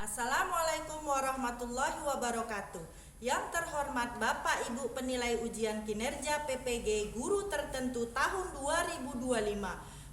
Assalamualaikum warahmatullahi wabarakatuh. Yang terhormat Bapak Ibu penilai ujian kinerja PPG Guru Tertentu tahun 2025.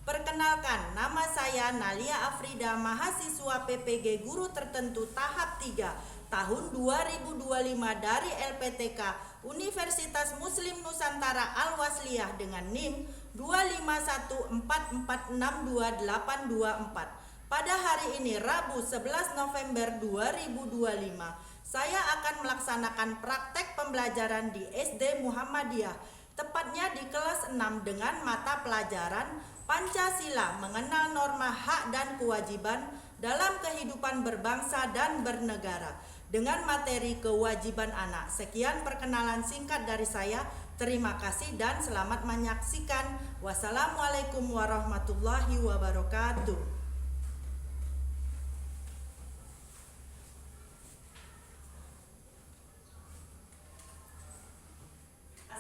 Perkenalkan, nama saya Nalia Afrida, mahasiswa PPG Guru Tertentu tahap 3 tahun 2025 dari LPTK Universitas Muslim Nusantara Al-Wasliyah dengan NIM 25144628824. Pada hari ini Rabu 11 November 2025, saya akan melaksanakan praktek pembelajaran di SD Muhammadiyah, tepatnya di kelas 6 dengan mata pelajaran Pancasila, mengenal norma hak dan kewajiban dalam kehidupan berbangsa dan bernegara dengan materi kewajiban anak. Sekian perkenalan singkat dari saya. Terima kasih dan selamat menyaksikan. Wassalamualaikum warahmatullahi wabarakatuh.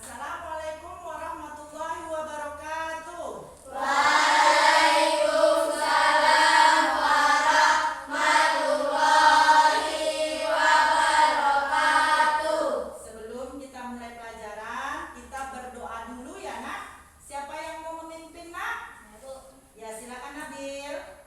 Assalamualaikum warahmatullahi wabarakatuh. Waalaikumsalam warahmatullahi wabarakatuh. Sebelum kita mulai pelajaran, kita berdoa dulu ya nak. Siapa yang mau memimpin nak? Ya silakan Nabil.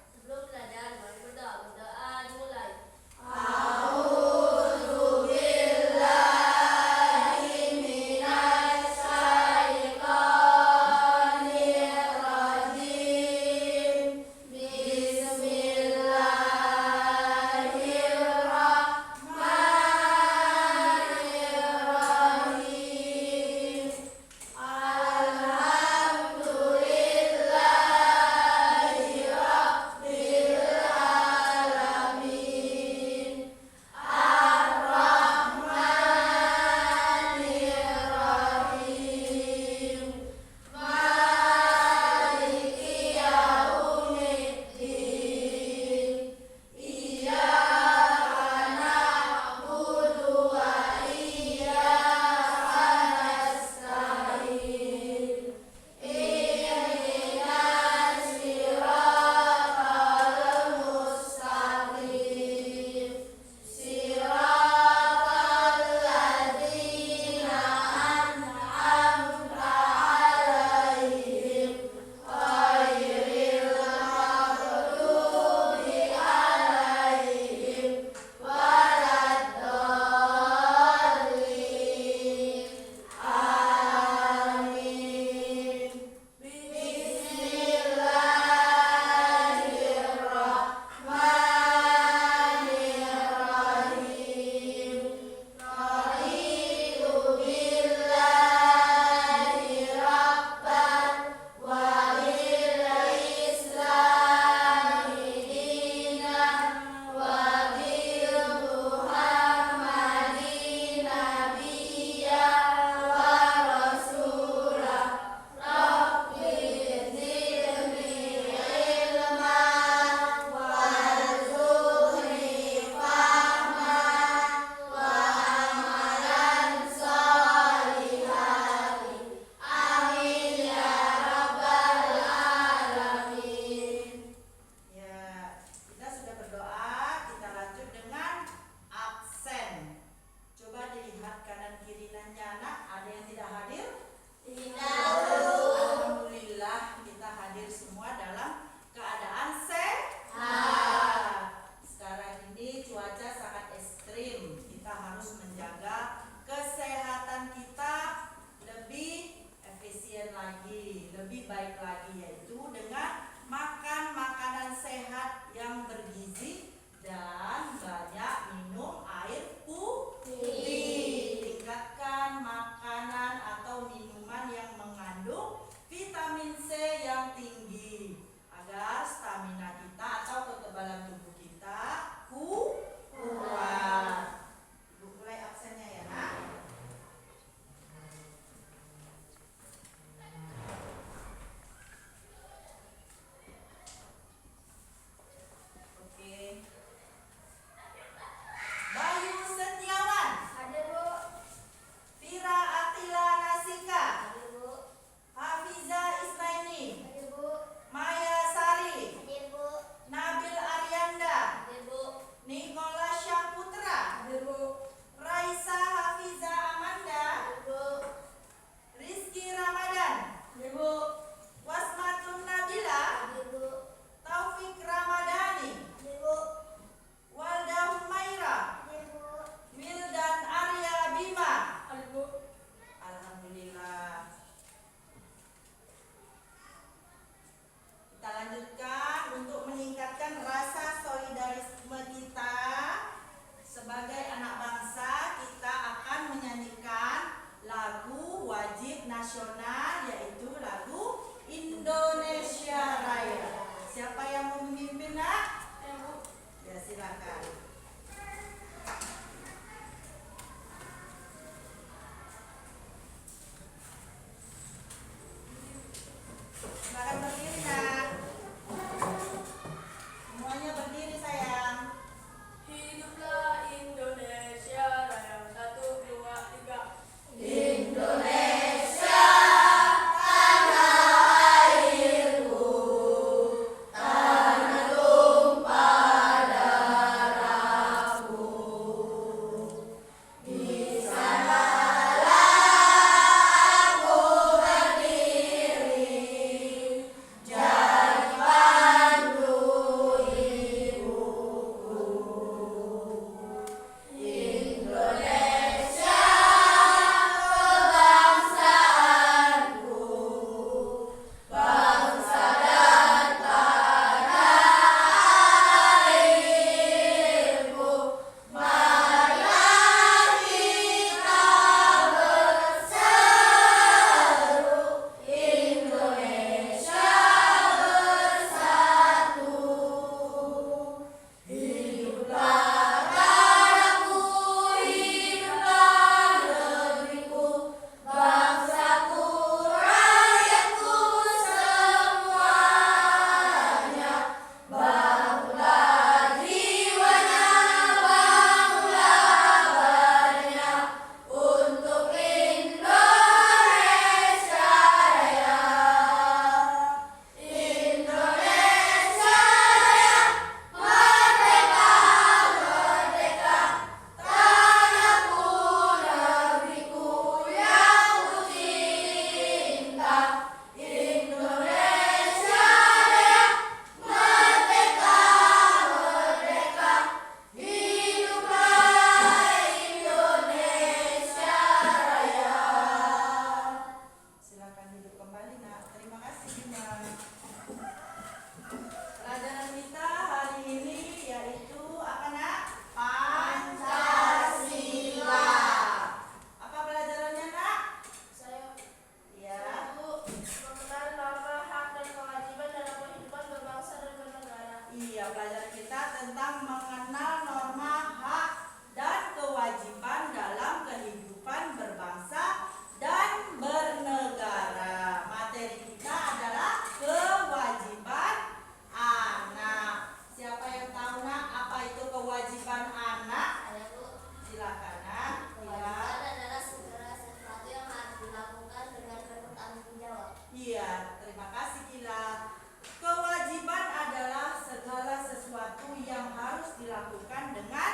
dilakukan dengan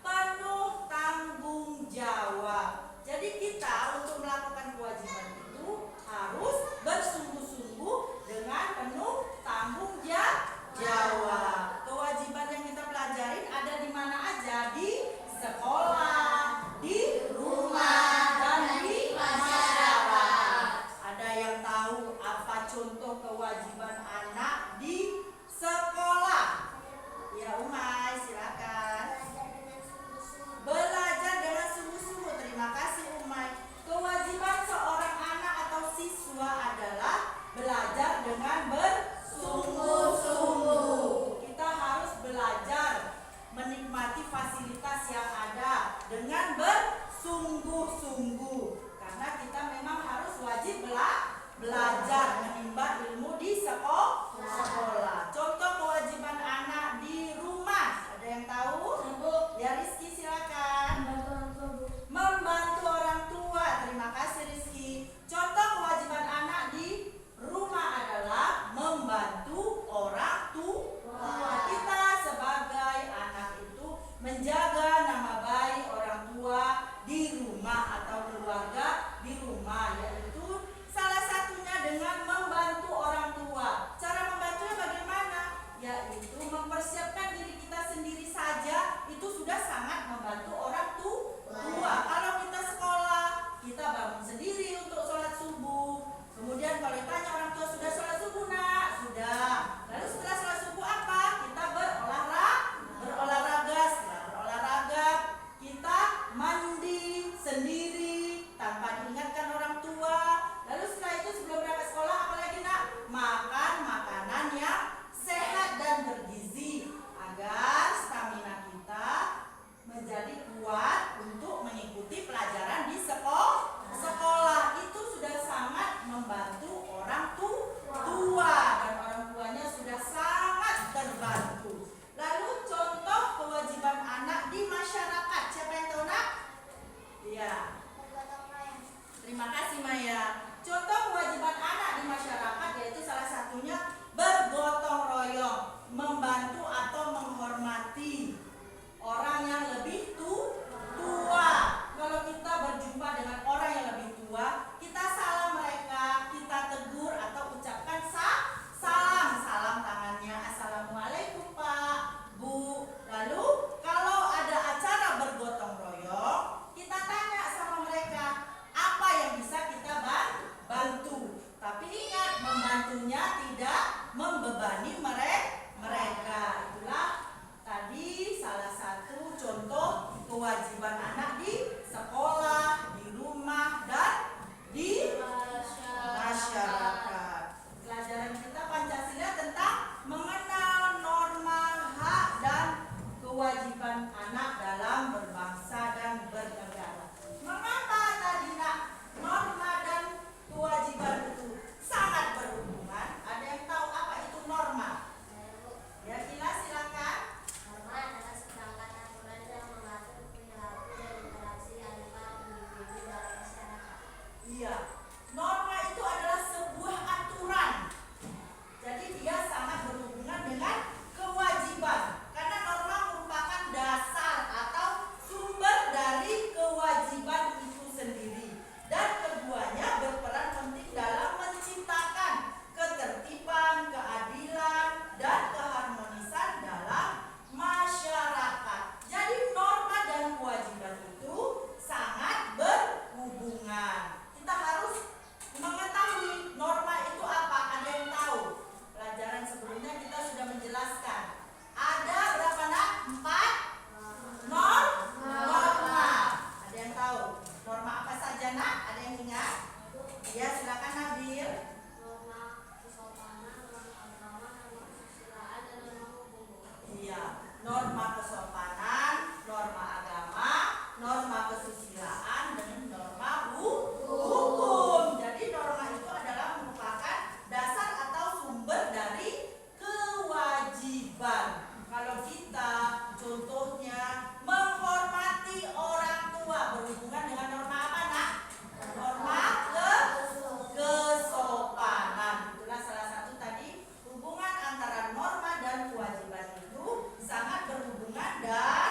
penuh tanggung jawab. Jadi kita untuk melakukan kewajiban itu harus bersungguh-sungguh dengan penuh tanggung jawab. Kewajiban yang kita pelajarin ada di mana aja? Di sekolah, di rumah, dan di masyarakat. Ada yang tahu apa contoh kewajiban anak di sekolah? Ya, Umay, silakan. Belajar dengan sungguh-sungguh. Terima kasih, Umay. Kewajiban seorang anak atau siswa adalah belajar dengan bersungguh-sungguh. Kita harus belajar menikmati fasilitas yang ada dengan bersungguh-sungguh. Karena kita memang harus wajib belajar menimba ilmu di sekolah. Contoh kewajiban anak di rumah. Ada yang tahu? Ya, Rizky silakan. Membantu orang tua. Terima kasih, Rizky. Contoh kewajiban anak di rumah adalah membantu orang tua. Kita sebagai anak itu menjaga nama baik orang tua di rumah atau keluarga di rumah, yaitu salah satunya dengan membantu orang tua. Cara membantunya bagaimana? Yaitu mempersiapkan diri kita sendiri saja itu sudah sangat membantu orang tua. Kalau kita sekolah, kita bangun sendiri untuk sholat subuh. Kemudian kalau ditanya orang tua sudah sholat subuh, nak? Sudah. Lalu setelah sholat subuh apa? Kita berolahraga. Setelah berolahraga, kita mandi sendiri tanpa diingatkan orang tua. Lalu setelah itu sebelum berangkat sekolah apa lagi, nak? Makan makanan yang sehat dan bergizi agar stamina kita menjadi kuat untuk mengikuti pelajaran di sekolah. Itu sudah sangat membantu orang tua dan orang tuanya sudah sangat terbantu. Lalu contoh kewajiban anak di masyarakat. Siapa yang tahu, nak? Iya. Terima kasih, Maya. Contoh kewajiban anak di masyarakat yaitu salah satunya bergotong royong, membantu atau menghormati orang yang lebih tua. Kalau kita berjumpa dengan orang yang lebih tua, kita salam mereka, kita tegur atau ucapkan salam tangannya. Assalamualaikum, Pak, Bu. Lalu kalau ada acara bergotong royong, kita tanya sama mereka apa yang bisa kita bantu. Tapi ingat, membantunya tidak membebani mereka. Itulah tadi salah satu contoh kewajiban anak di sekolah, di rumah, dan di masyarakat. Pelajaran kita Pancasila tentang mengenal norma, hak, dan kewajiban anak dalam berbangsa dan bernegara. Mengapa tadi, nak, norma dan kewajiban itu sangat berhubungan? Ada yang tahu apa itu norma? Ya, Gila, silakan. Norma adalah seperangkat aturan yang mengatur perilaku dan interaksi antar individu dalam masyarakat. Iya, norma itu adalah sebuah aturan. Jadi dia sangat berhubungan dengan kewajiban. Karena norma merupakan dasar atau sumber dari kewajiban itu sendiri. Dan keduanya berperan penting dalam menciptakan ketertiban, keadilan, dan keharmonisan dalam masyarakat. Jadi norma dan kewajiban itu sangat berhubungan. Kita harus mengetahui norma itu apa. Ada yang tahu? Pelajaran sebelumnya kita sudah menjelaskan. Ada berapa, nak? 4 norma. Ada yang tahu? Norma apa saja, nak? Ada yang ingat? Ya, silakan, Nabil. Norma kesopanan, norma agama, norma kesusilaan, dan norma hukum. Iya, norma kesopanan, norma agama, norma kesusilaan, dan norma hukum. Jadi norma itu adalah merupakan dasar atau sumber dari kewajiban. Kalau kita contohnya menghormati orang tua, berhubungan dengan norma apa, nak? Norma kesopanan. Itulah salah satu tadi hubungan antara norma dan kewajiban itu sangat berhubungan dan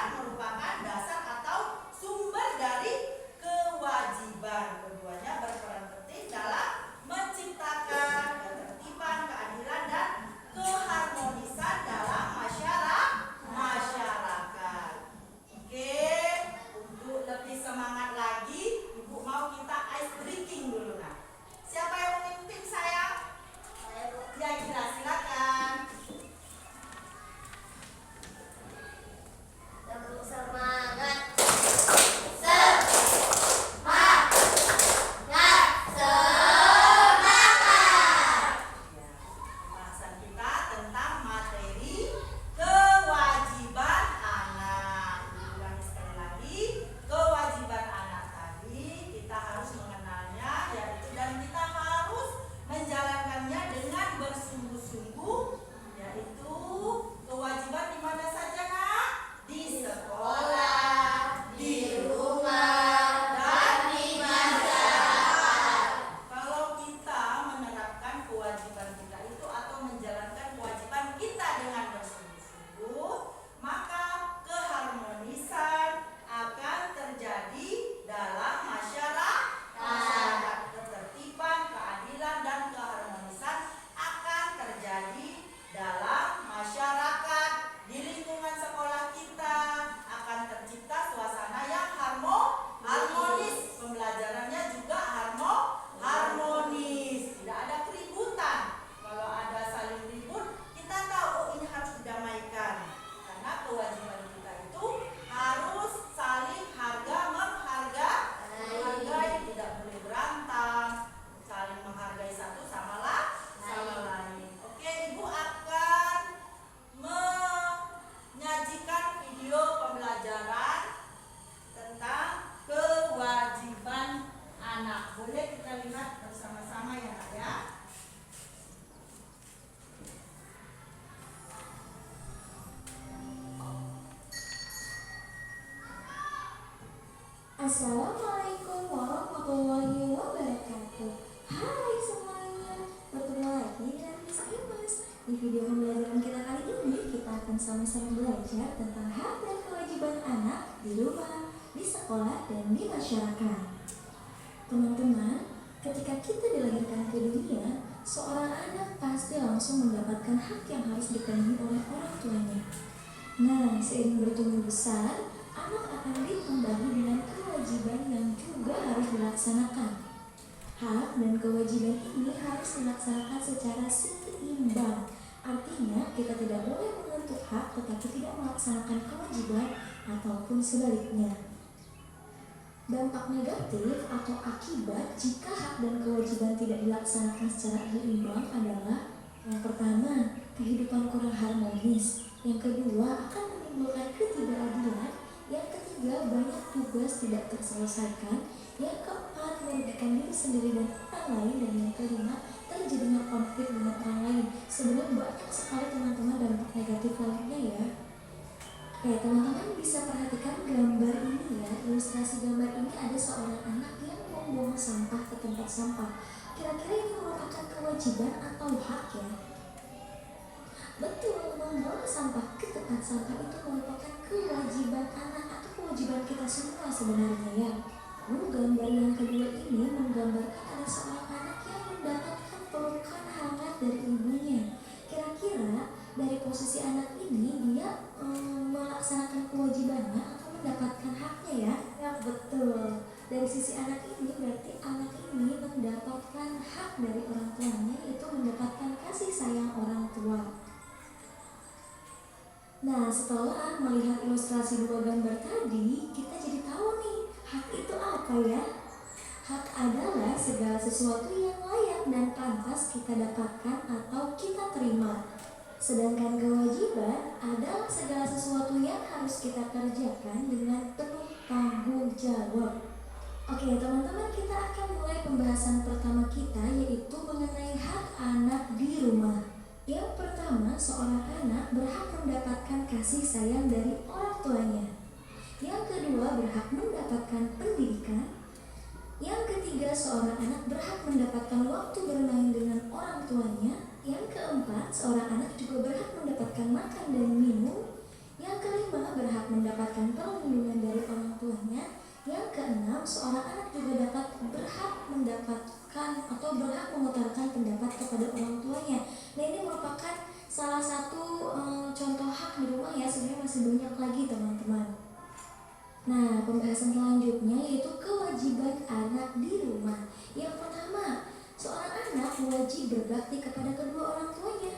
Assalamualaikum warahmatullahi wabarakatuh. Hai semuanya, bertemu lagi dengan Miss Imas. Di video pembelajaran kita kali ini, kita akan sama-sama belajar tentang hak dan kewajiban anak di rumah, di sekolah, dan di masyarakat. Teman-teman, ketika kita dilahirkan ke dunia, seorang anak pasti langsung mendapatkan hak yang harus dipenuhi oleh orang tuanya. Nah, seiring bertumbuh besar, anak akan ditambahi dengan kewajiban yang juga harus dilaksanakan. Hak dan kewajiban ini harus dilaksanakan secara seimbang. Artinya, kita tidak boleh menuntut hak tetapi tidak melaksanakan kewajiban ataupun sebaliknya. Dampak negatif atau akibat jika hak dan kewajiban tidak dilaksanakan secara seimbang adalah: yang pertama, kehidupan kurang harmonis. Yang kedua, akan menimbulkan ketidakadilan. Yang ketiga, banyak tugas tidak terselesaikan. Yang keempat, merugikan diri sendiri dan orang lain. Dan yang kelima, terjadinya konflik dengan orang lain. Sebenarnya banyak sekali teman-teman dampak negatif lainnya ya. Teman-teman bisa perhatikan gambar ini ya. Ilustrasi gambar ini ada seorang anak yang membuang sampah ke tempat sampah. Kira-kira ini merupakan kewajiban atau hak ya? Betul, membuang sampah ke tempat sampah itu merupakan kewajiban anak atau kewajiban kita semua sebenarnya ya. Gambar yang kedua ini menggambarkan ada seorang anak yang mendapatkan pelukan hangat dari ibunya. Kira-kira dari posisi anak ini dia melaksanakan kewajibannya atau mendapatkan haknya ya? Ya betul. Dari sisi anak ini berarti anak ini mendapatkan hak dari orang tuanya, yaitu mendapatkan kasih sayang orang tua. Nah, setelah melihat ilustrasi dua gambar tadi, kita jadi tahu nih, hak itu apa ya? Hak adalah segala sesuatu yang layak dan pantas kita dapatkan atau kita terima. Sedangkan kewajiban adalah segala sesuatu yang harus kita kerjakan dengan penuh tanggung jawab. Oke teman-teman, kita akan mulai pembahasan pertama kita, yaitu mengenai hak anak di rumah. Yang pertama, seorang anak berhak mendapatkan kasih sayang dari orang tuanya. Yang kedua, berhak mendapatkan pendidikan. Yang ketiga, seorang anak berhak mendapatkan waktu bermain dengan orang tuanya. Yang keempat, seorang anak juga berhak mendapatkan makan dan minum. Yang kelima, berhak mendapatkan perlindungan dari orang tuanya. Yang keenam, seorang anak juga berhak mendapatkan atau berhak mengutarakan pendapat kepada orang tuanya. Nah, ini merupakan salah satu contoh hak di rumah ya. Sebenarnya masih banyak lagi teman-teman. Nah, pembahasan selanjutnya yaitu kewajiban anak di rumah. Yang pertama, seorang anak wajib berbakti kepada kedua orang tuanya.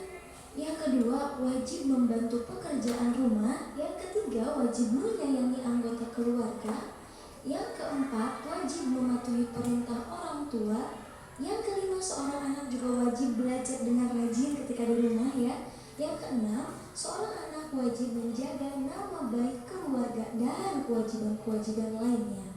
Yang kedua, wajib membantu pekerjaan rumah. Yang ketiga, wajib menyayangi anggota keluarga. Yang keempat, wajib mematuhi perintah orang tua. Yang kelima, seorang anak juga wajib belajar dengan rajin ketika di rumah ya. Yang keenam, seorang anak wajib menjaga nama baik keluarga dan kewajiban-kewajiban lainnya.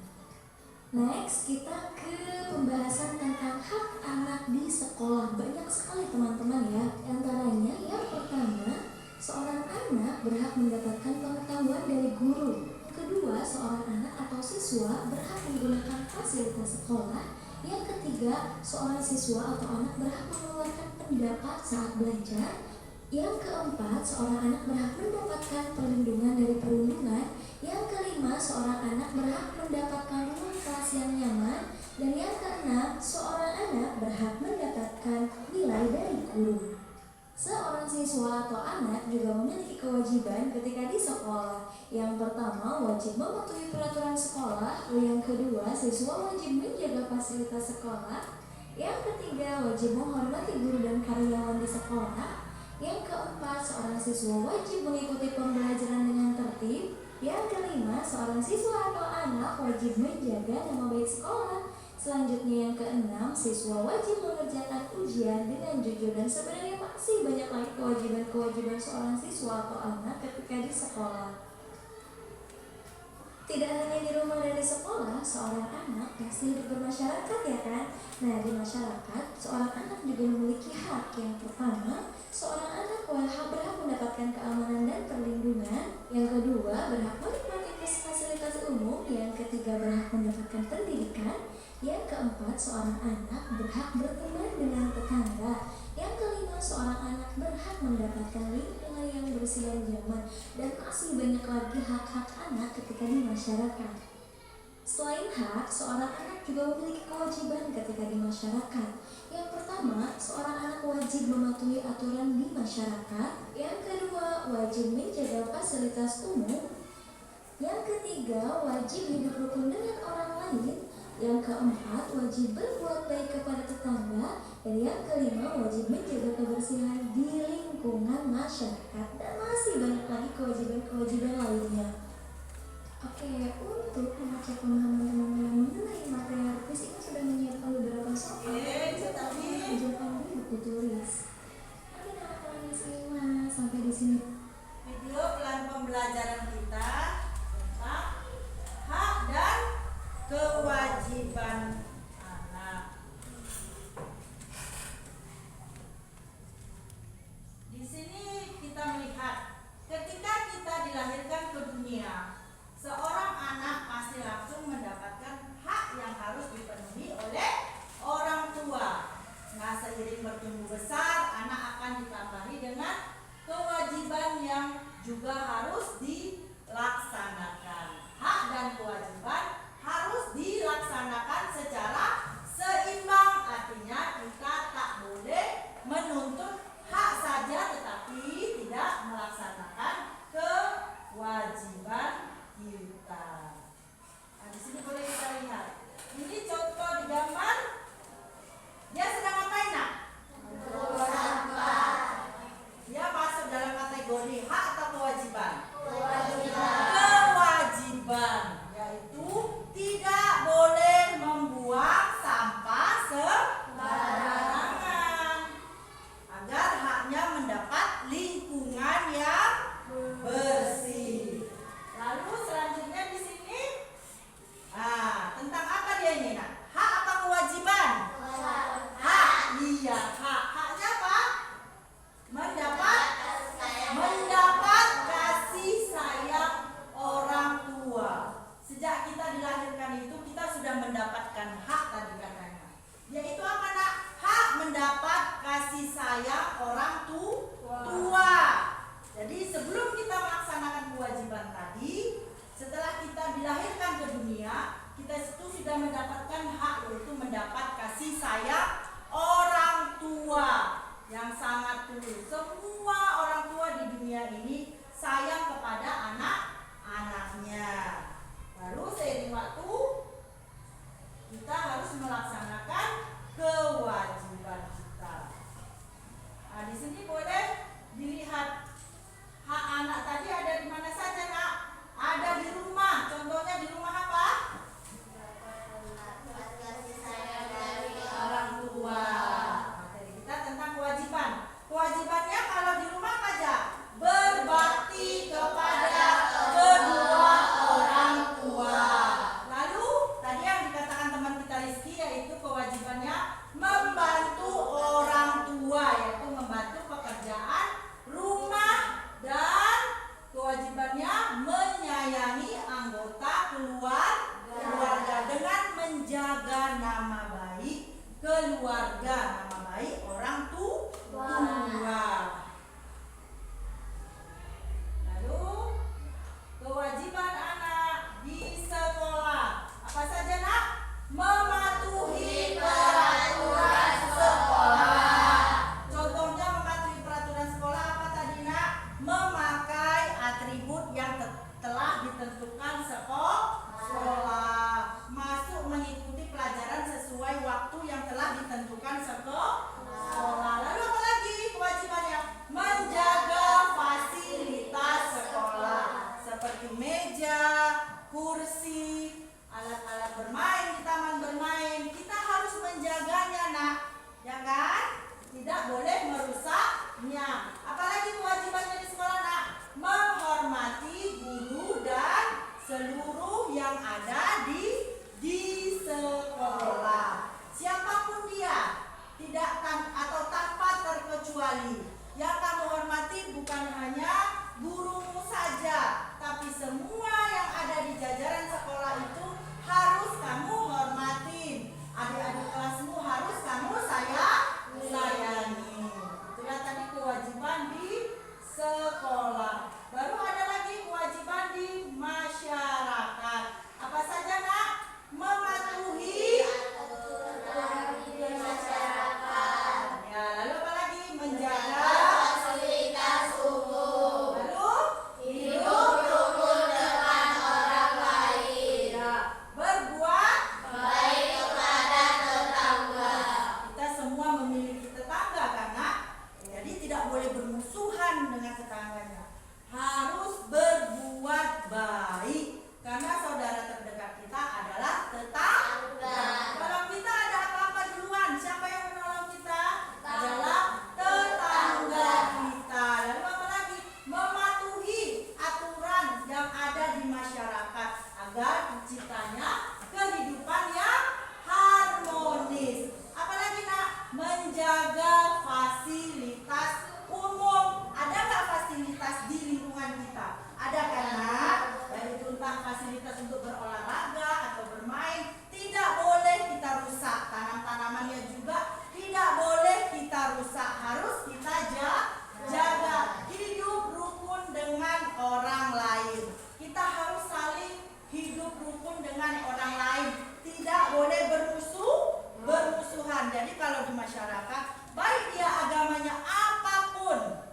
Next, kita ke pembahasan tentang hak anak di sekolah. Banyak sekali teman-teman ya. Antaranya yang pertama, seorang anak berhak mendapatkan pengetahuan dari guru. Kedua, seorang anak atau siswa berhak menggunakan fasilitas sekolah. Yang ketiga, seorang siswa atau anak berhak mengeluarkan pendapat saat belajar. Yang keempat, seorang anak berhak mendapatkan perlindungan dari perundungan. Yang kelima, seorang anak berhak mendapatkan ruang kelas yang nyaman. Dan yang keenam, seorang anak berhak mendapatkan nilai dari guru. Seorang siswa atau anak juga memiliki kewajiban ketika di sekolah. Yang pertama, wajib mematuhi peraturan sekolah. Yang kedua, siswa wajib menjaga fasilitas sekolah. Yang ketiga, wajib menghormati guru dan karyawan di sekolah. Yang keempat, seorang siswa wajib mengikuti pembelajaran dengan tertib. Yang kelima, seorang siswa atau anak wajib menjaga nama baik sekolah. Selanjutnya yang keenam, siswa wajib mengerjakan ujian dengan jujur. Dan sebenarnya masih banyak lagi kewajiban-kewajiban seorang siswa atau anak ketika di sekolah. Tidak hanya di rumah dan di sekolah, seorang anak pasti hidup bermasyarakat ya kan? Nah, di masyarakat, seorang anak juga memiliki hak. Yang pertama, seorang anak berhak mendapatkan keamanan dan perlindungan. Yang kedua, berhak menikmati fasilitas umum. Yang ketiga, berhak berhak mendapatkan pendidikan. Yang keempat, seorang anak berhak berteman dengan tetangga. Yang kelima, seorang anak berhak mendapatkan lingkungan yang bersih dan nyaman. Dan masih banyak lagi hak-hak anak ketika di masyarakat. Selain hak, seorang anak juga memiliki kewajiban ketika di masyarakat. Yang pertama, seorang anak wajib mematuhi aturan di masyarakat. Yang kedua, wajib menjaga fasilitas umum. Yang ketiga, wajib hidup rukun dengan orang lain. Yang keempat, wajib berbuat baik kepada tetangga. Dan yang kelima, wajib menjaga kebersihan di lingkungan masyarakat. Dan masih banyak lagi kewajiban-kewajiban lainnya. Oke, untuk mengecek pemahaman teman-teman mengenai materi fisika sudah menyiapkan beberapa soal. Jawaban berikut ditulis. Oke, nah, kalian simak sampai di sini. Video plan pembelajaran kita tentang hak dan kewajiban anak. Di sini kita melihat ketika kita dilahirkan ke dunia, seorang anak pasti langsung mendapatkan hak yang harus dipenuhi oleh orang tua. Nah, seiring bertumbuh besar, anak akan ditambahi dengan kewajiban yang juga harus dilaksanakan. Hak dan kewajiban harus dilaksanakan secara seimbang. Artinya kita tak boleh menuntut hak saja tetapi tidak melaksanakan kewajiban kita. Nah, di sini boleh kita lihat. Ini contoh di gambar. Dia sedang ngapain, Nak? Dia masuk dalam kategori hak atau kewajiban? Kewajiban, yaitu tidak boleh membuang sampah sembarangan agar haknya mendapat lingkungan yang bersih. Lalu selanjutnya di sini, tentang apa dia ini, Nak? Hak apa kewajiban? Hak, iya, hak. Haknya apa? Mendapat kasih sayang orang tua. Sejak kita dilahirkan itu kita sudah mendapatkan hak tadi katanya. Yaitu apa, Nak? Hak mendapat kasih sayang orang tua. Jadi sebelum kita melaksanakan kewajiban tadi, setelah kita dilahirkan ke dunia, kita itu sudah mendapatkan hak, yaitu mendapat kasih sayang orang tua yang sangat tulus. Semua orang tua di dunia ini sayang kepada anak-anaknya. Baru seiring waktu kita harus melaksanakan kewajiban kita. Nah, di sini boleh dilihat hak anak tadi ada di mana saja, Nak? Ada di rumah. Contohnya di rumah apa? Orang tua. Materi kita tentang kewajiban. Kewajibannya kalau di rumah apa aja? Berbakti kepada kedua orang tua. Lalu tadi yang dikatakan teman kita Rizky, yaitu kewajibannya membantu orang tua, yaitu membantu pekerjaan rumah, dan kewajibannya menyayangi anggota keluarga dengan menjaga nama baik keluarga, nama baik orang tua. Lalu kewajiban anak di sekolah apa saja, Nak? Mematuhi peraturan sekolah. Contohnya mematuhi peraturan sekolah apa tadi, Nak? Memakai atribut yang telah ditentukan sekolah. Masuk mengikuti pelajaran sesuai waktu yang telah ditentukan sekolah. Lalu apa lagi kewajibannya? Menjaga fasilitas sekolah seperti meja, kursi, alat-alat bermain di taman bermain. Kita harus menjaganya, Nak, ya kan? Tidak boleh merusaknya. Apalagi kewajibannya di sekolah, Nak? Menghormati guru dan seluruh yang ada di sekolah. Siapapun dia, tidak atau tanpa terkecuali. Yang kamu hormati bukan hanya gurumu saja, tapi semua yang ada di jajaran sekolah itu harus agar terciptanya kehidupan yang harmonis. Apalagi nak, menjaga fasilitas umum. Ada nggak fasilitas di lingkungan kita? Ada kan nak? Yaitu entah fasilitas untuk berolahraga atau bermain. Tidak boleh kita rusak. Tanam-tanamannya juga tidak boleh kita rusak. Harus kita jaga. Hidup rukun dengan orang lain. Kita harus saling hidup rukun dengan orang lain. Tidak boleh bermusuhan. Jadi kalau di masyarakat, baik dia agamanya apapun,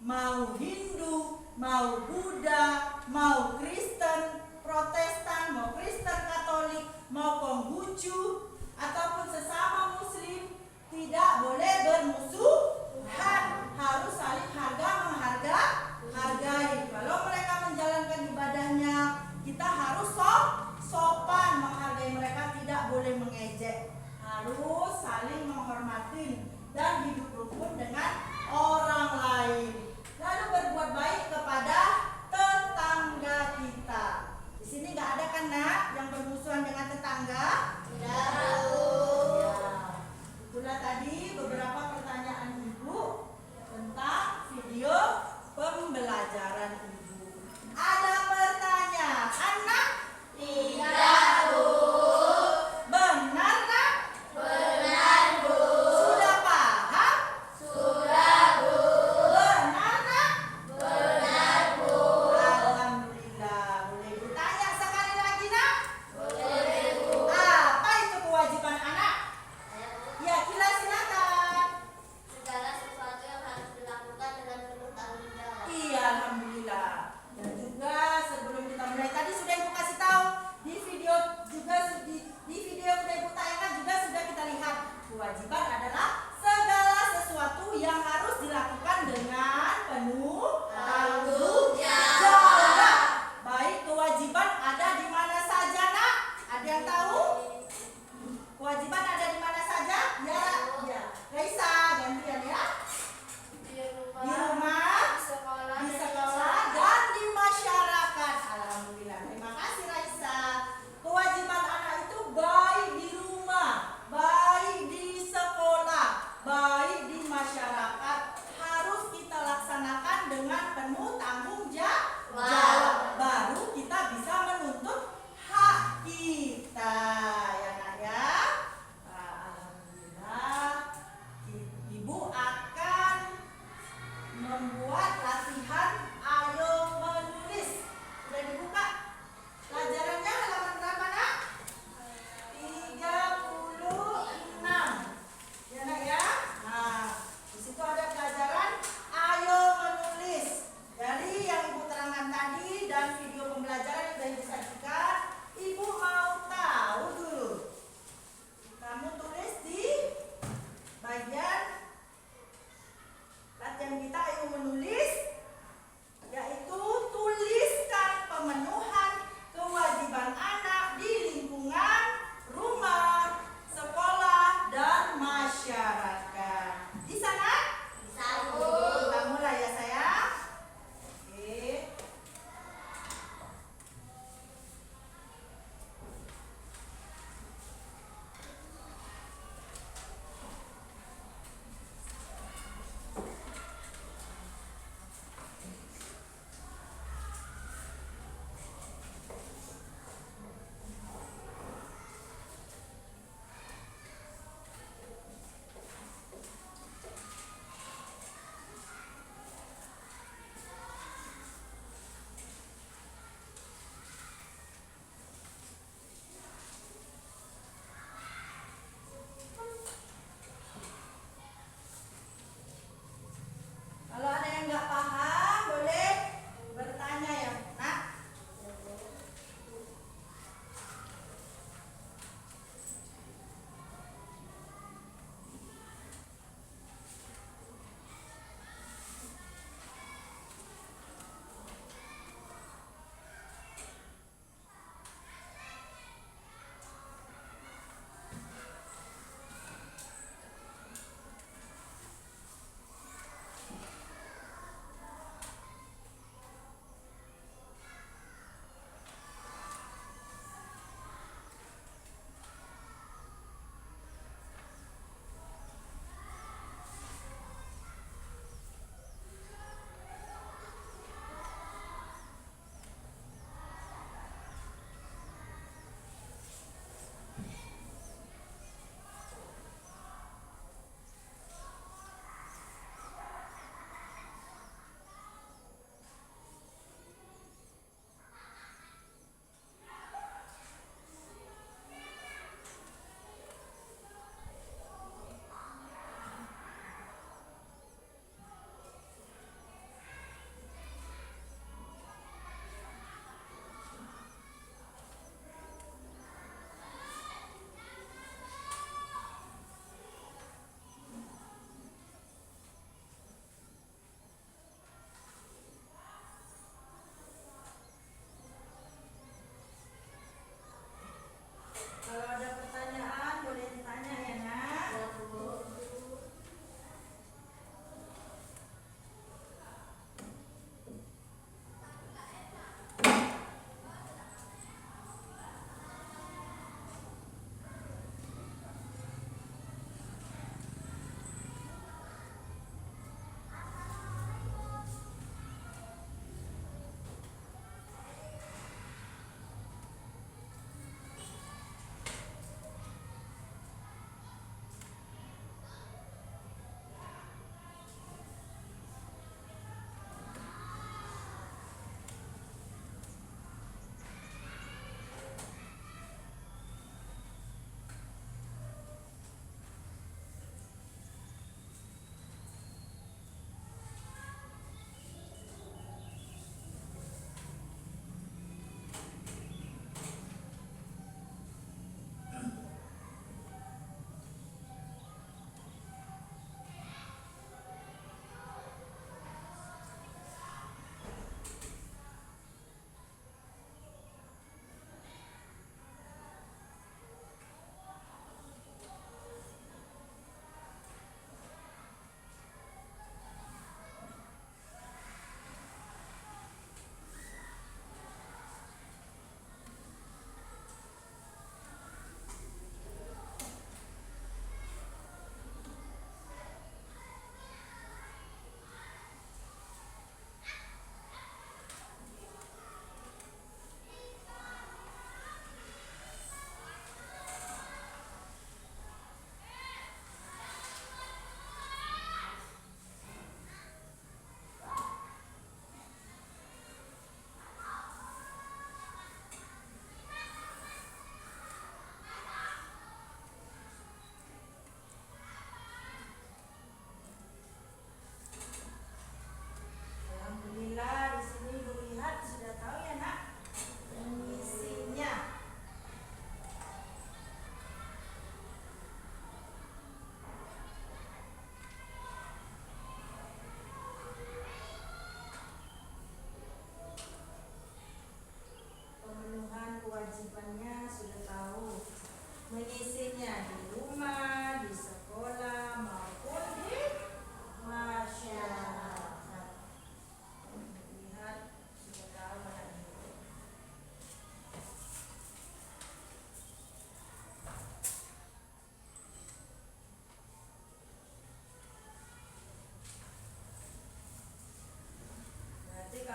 mau Hindu, mau Buddha, mau Kristen, Protestan, mau Kristen Katolik, mau Konghucu, ataupun sesama Muslim, tidak boleh bermusuhan. Harus saling menghargai. Kalau mereka menjalankan ibadahnya, kita harus sopan menghargai mereka, tidak boleh mengejek. Harus saling menghormati dan hidup rukun dengan orang lain. Lalu berbuat baik kepada tetangga kita. Di sini nggak ada kan nak yang bermusuhan dengan tetangga? Tidak. Ya. Itulah tadi beberapa pertanyaan ibu tentang video pembelajaran ibu. Ada pertanyaan nak? Tidak, Bu. Benar nak? Benar, Bu. Sudah paham?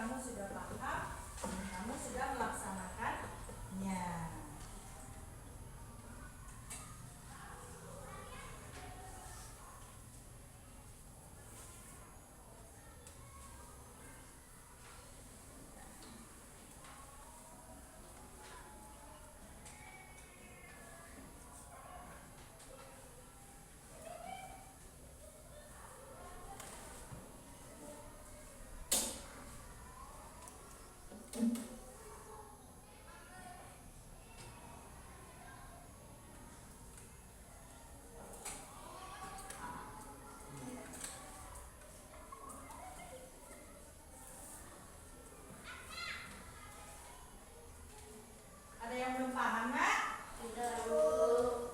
kamu sudah paham dan kamu sudah melaksanakannya. Ada yang belum paham, Nak? Tidak, Bu.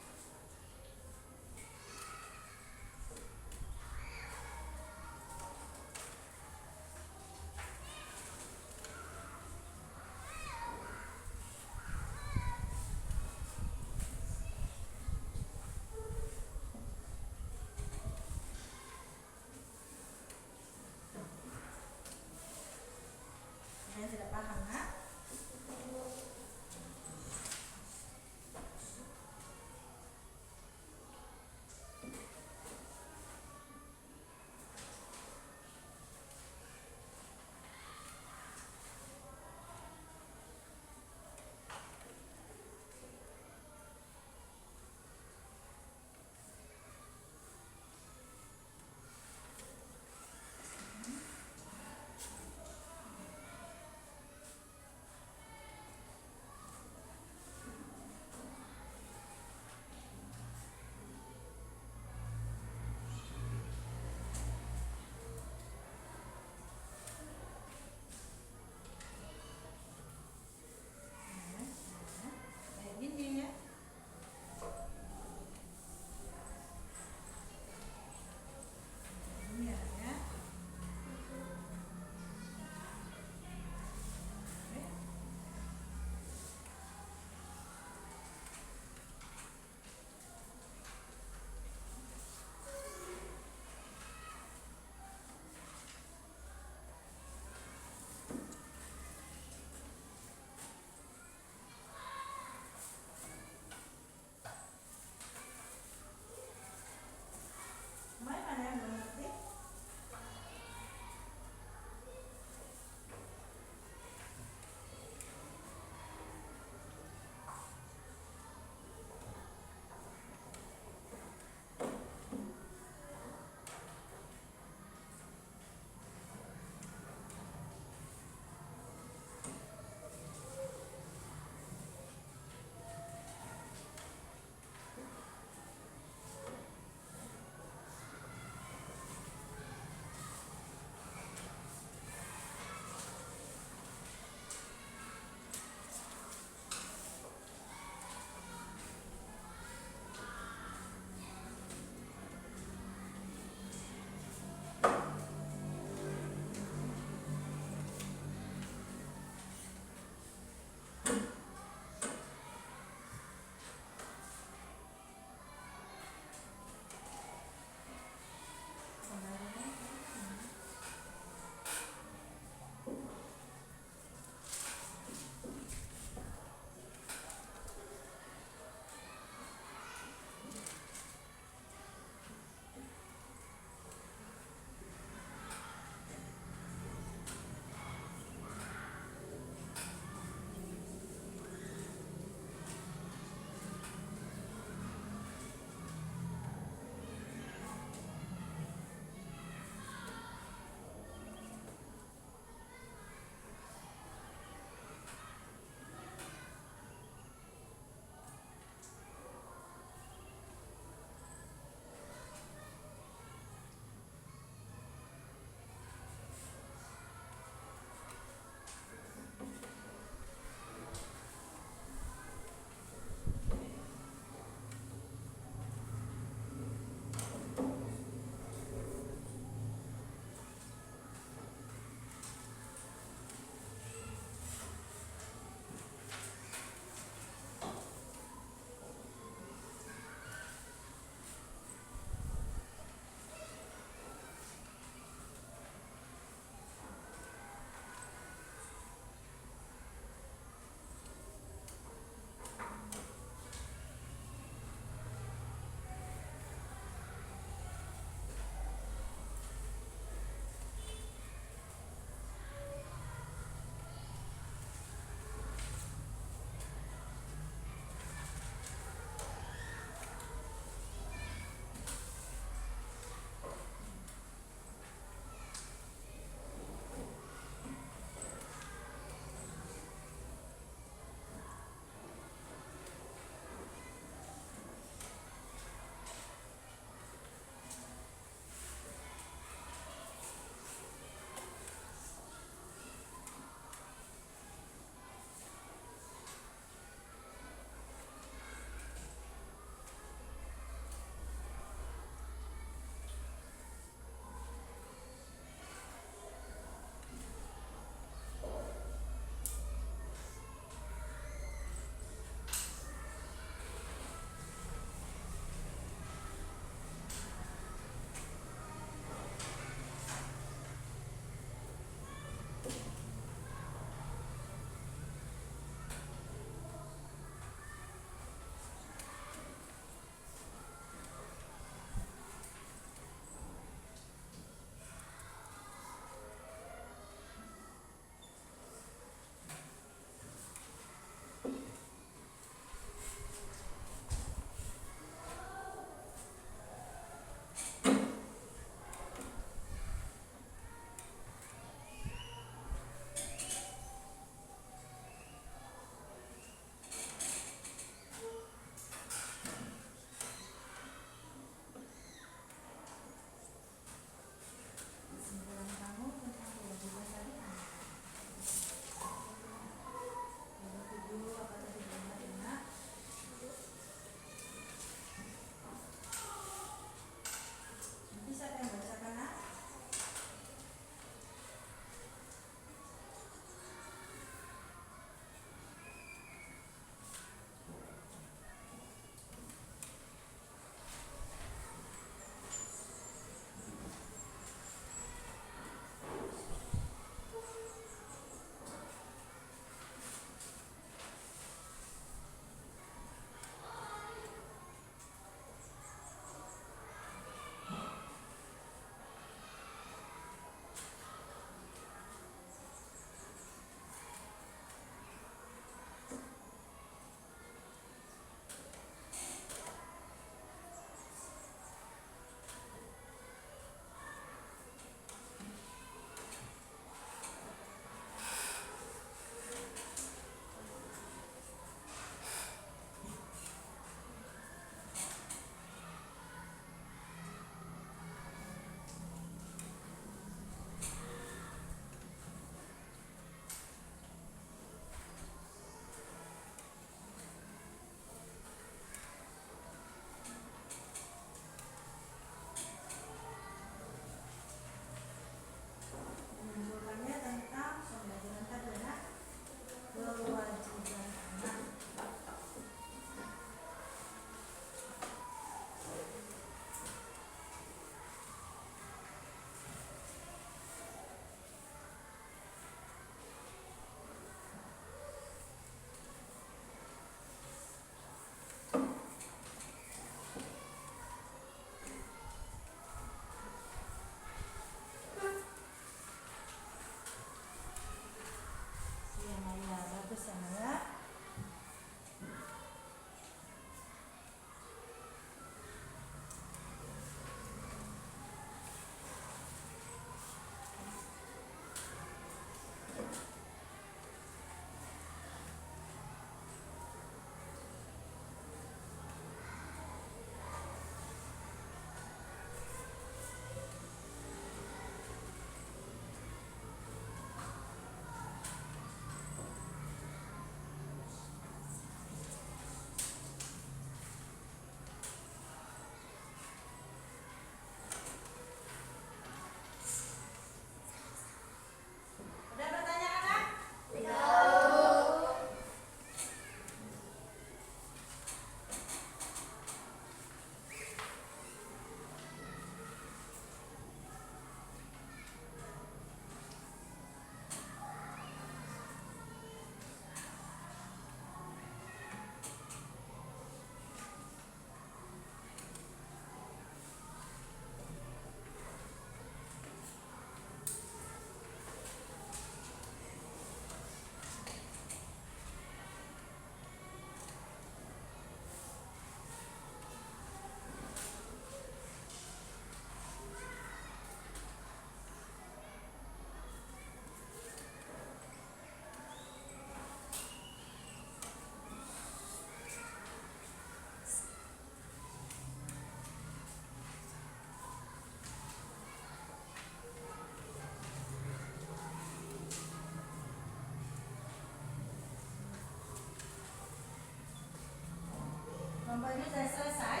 Kelompok ini sudah selesai?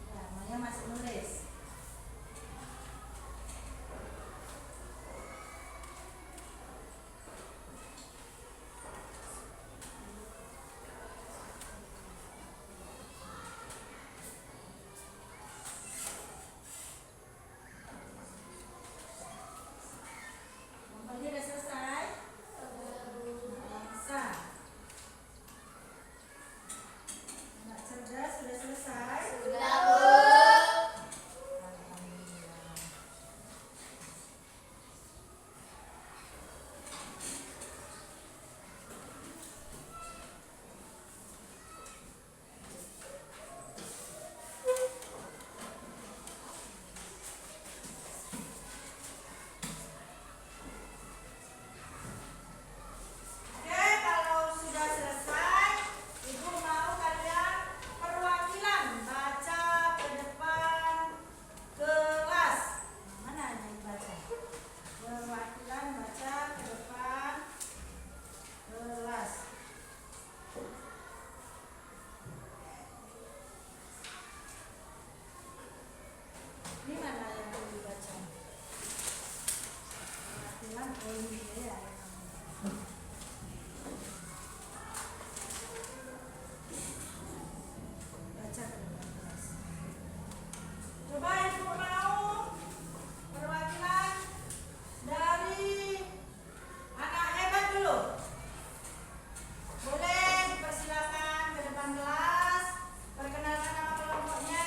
Ya, Maya masih nulis. Kelompok ini sudah selesai? Bangsa. Anak cerdas sudah selesai? Sudah, Bu. Alhamdulillah. Oke, kalau sudah selesai, Ibu mau kalian perwakilan baca ke depan kelas. Mana yang baca? Perwakilan baca ke depan kelas. Ini mana yang perlu dibaca? Perwakilan ini ya. Baca ke depan kelas. Coba Ibu mau perwakilan dari anak hebat dulu. Boleh dipersilakan ke depan kelas. Perkenalkan nama kelompoknya.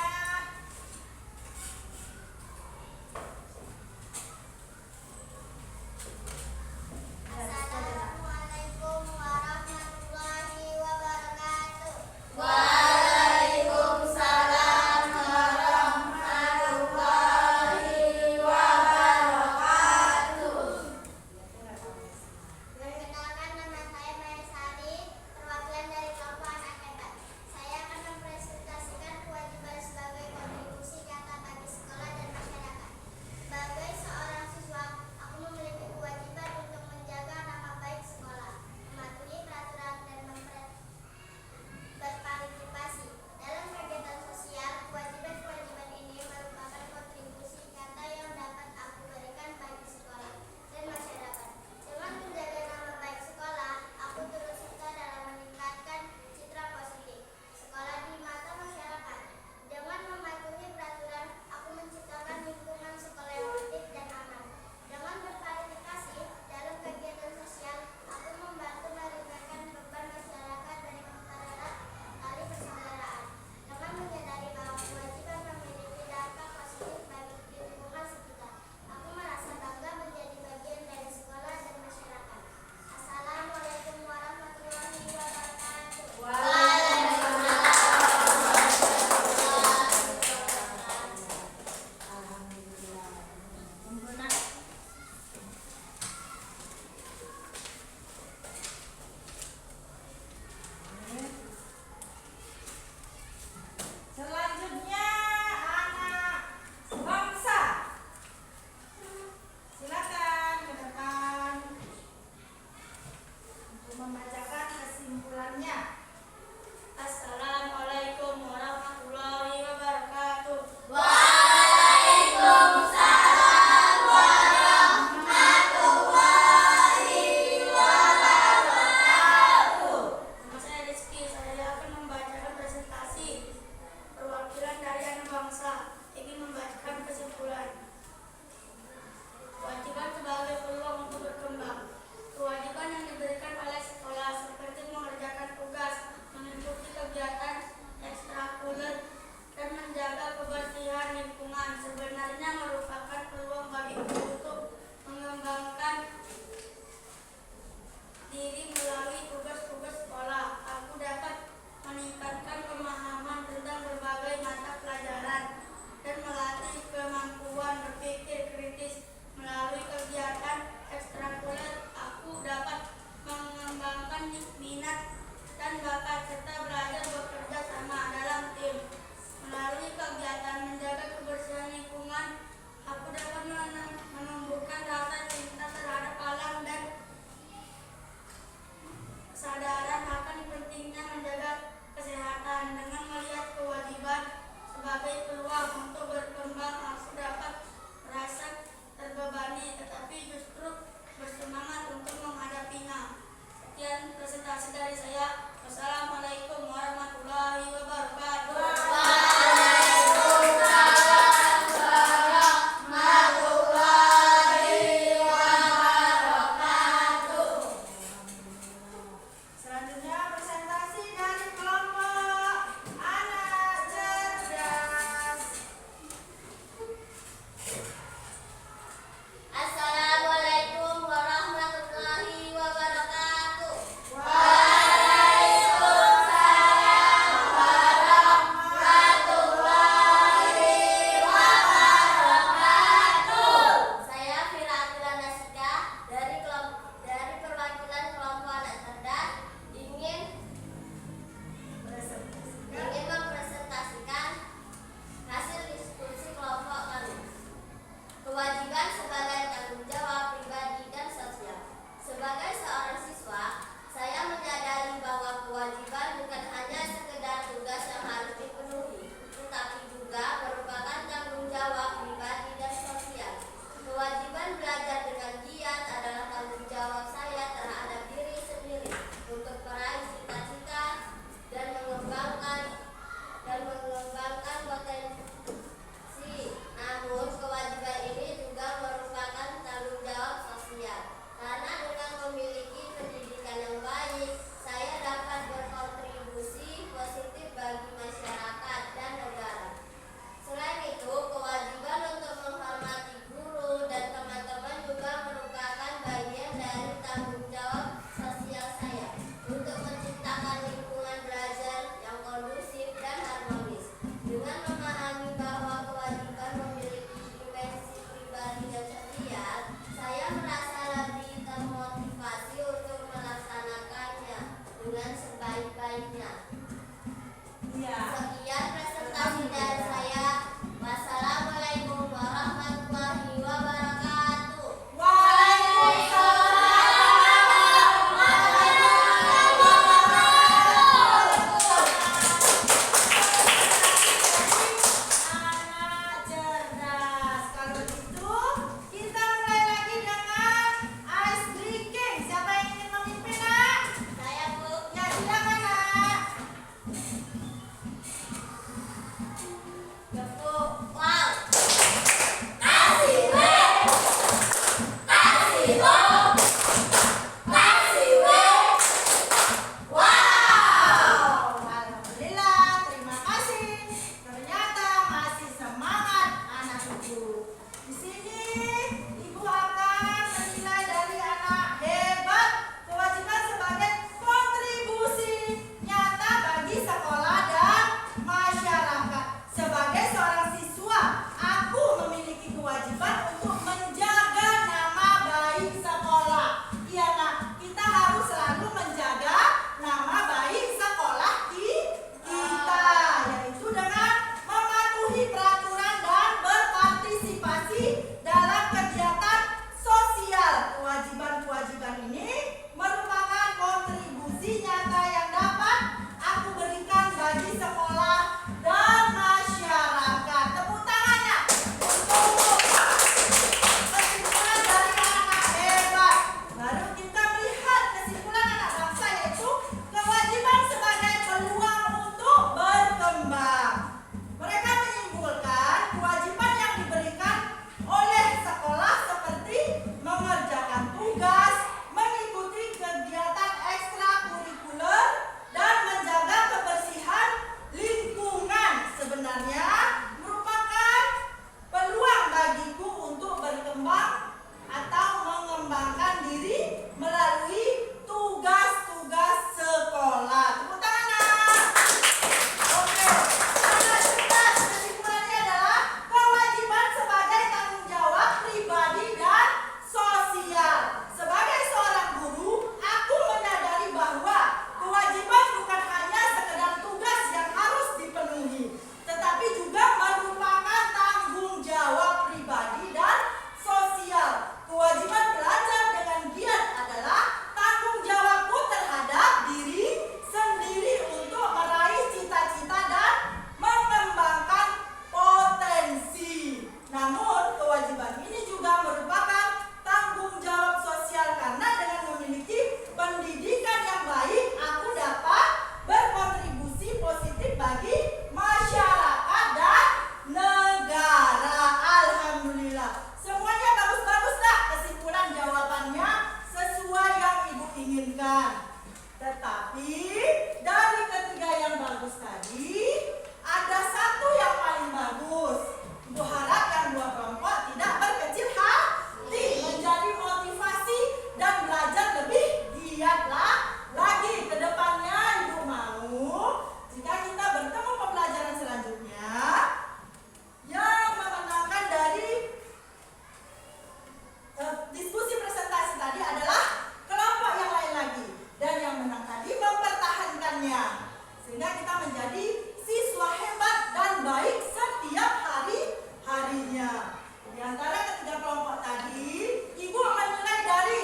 semuanya. Di antara ketiga kelompok tadi, Ibu menilai dari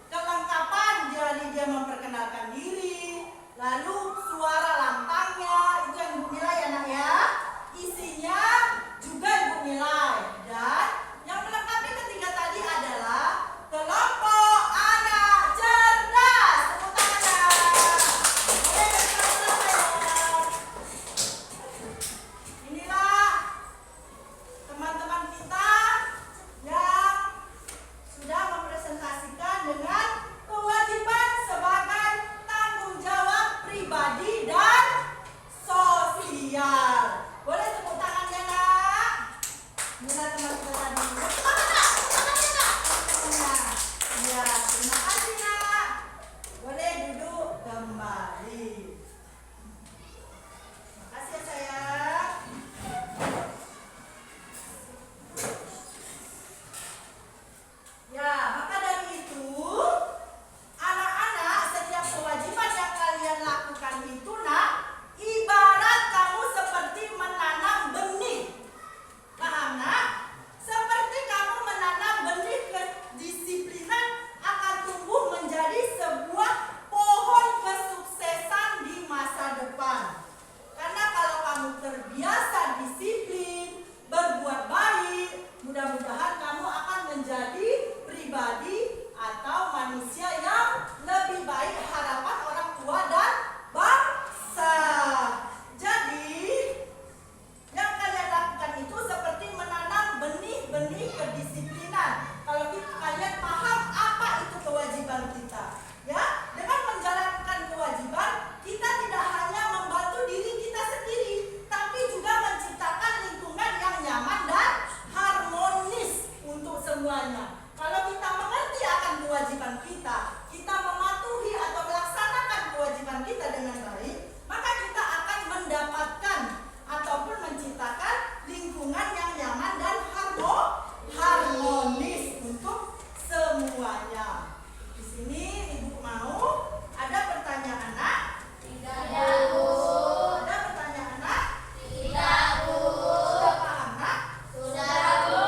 kelengkapan dari dia memperkenalkan diri, lalu suara lantangnya, itu yang Ibu nilai ya nak ya. Isinya juga Ibu nilai. Dan yang melengkapi ketiga tadi adalah kelompok anak cerdas. Tepuk tangan. Boleh bergerak. Inilah teman-teman kita yang sudah mempresentasikan dengan kewajiban sebagai tanggung jawab pribadi dan sosial. Boleh tepuk tangannya nak? Inilah teman kita tadi. Tepuk tangan nak? Tangannya nak? Ya, terima kasih nak. Boleh duduk kembali. Terima kasih ya sayang. Ya, maka dari itu, anak-anak, setiap kewajiban yang kalian lakukan itu nak, ibarat kamu seperti menanam benih. Paham nak? Seperti kamu menanam benih, kedisiplinan akan tumbuh menjadi sebuah pohon kesuksesan di masa depan. Karena kalau kamu terbiasa disiplin, berbuat baik, mudah-mudahan kamu akan menjadi pribadi atau manusia yang lebih baik harapan orang tua dan bangsa. Jadi, yang kalian lakukan itu seperti menanam benih-benih kedisiplinan. Kalau kalian paham apa itu kewajiban kita, ya, dengan menjalankan kewajiban kita tidak hanya membantu diri kita sendiri, tapi juga menciptakan lingkungan yang nyaman dan harmonis untuk semuanya. Kalau kita mengerti akan kewajiban kita, kita mematuhi atau melaksanakan kewajiban kita dengan baik, maka kita akan mendapatkan ataupun menciptakan lingkungan yang nyaman dan harmonis untuk semuanya. Di sini Ibu mau ada pertanyaan nak? Tidak, Bu. Ada pertanyaan nak? Tidak, Bu. Sudah paham nak? Sudah, Bu.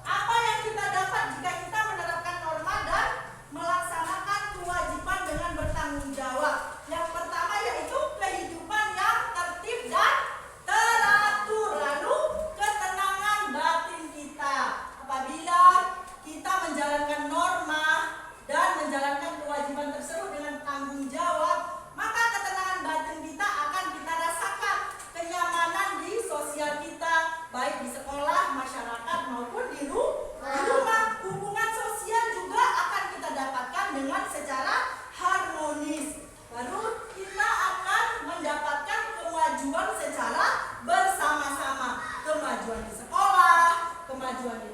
Apa yang kita dapat jika kita menerapkan norma dan melaksanakan kewajiban dengan bertanggung jawab? Yang pertama yaitu kehidupan yang tertib dan teratur. Lalu ketenangan batin kita. Apabila kita menjalankan norma dan menjalankan kewajiban tersebut dengan tanggung jawab, maka ketenangan batin kita akan kita rasakan. Kenyamanan di sosial kita, baik di sekolah, masyarakat maupun di rumah. Hubungan sosial juga akan kita dapatkan dengan secara harmonis. Lalu kita akan mendapatkan kemajuan secara bersama-sama. Kemajuan di sekolah, kemajuan di